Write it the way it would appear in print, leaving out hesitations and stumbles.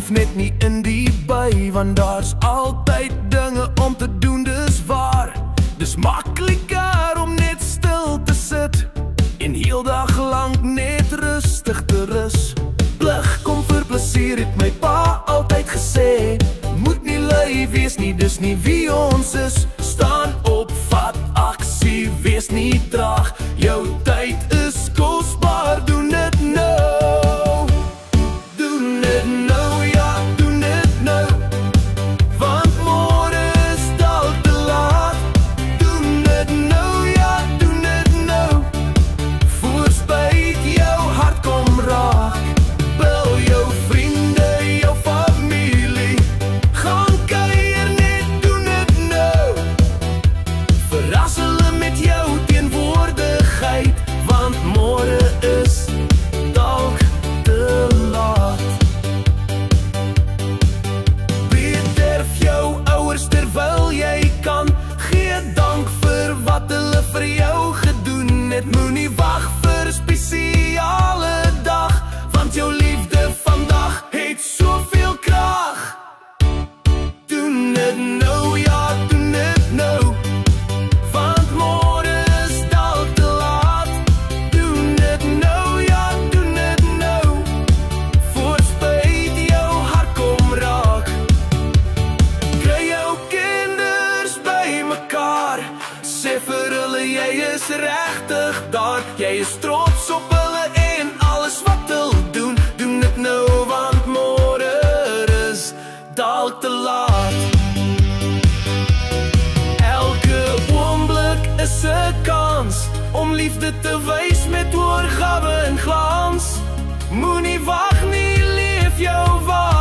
leef net nie in die by, want daar's altyd dinge om te doen, dis waar. Dis makliker om net stil te sit en heel dag lang net rustig te rus. Plig kom vir plesier, het my pa altyd gesê. Moet nie lui wees nie, dis nie wie ons is. Staan op, vat aksie, wees nie traag. Jou tyd is kosbaar, doen dit nou. Doen dit nou, ja, doen dit nou. Want môre is dalk te laat. Doen dit nou, ja, doen dit nou. Voor spyt jou hart kom raak. Bel jou vriende, jou familie. Gaan kuier net, doen dit nou. Verras hulle met jou teenwoordigheid, want môre is dalk te laat. Bederf jou ouers terwyl jy kan. Gee dank vir wat hulle vir jou gedoen het. Moenie wag vir 'n spesiale dag, want jou liefde vandag het soveel krag. Doen dit nou, ja, doen dit nou. Want môre is dalk te laat. Doen dit nou, ja, doen dit nou. Voor spyt jou hart kom raak. Kry jou kinders by mekaar. Sê vir hulle jy is regtig daar. Jy is trots op hulle en alles wat hulle doen. Doen dit nou, want môre is dalk te laat. Elke oomblik is 'n kans om liefde te wys met oorgawe en glans. Moenie wag nie, leef jou waar.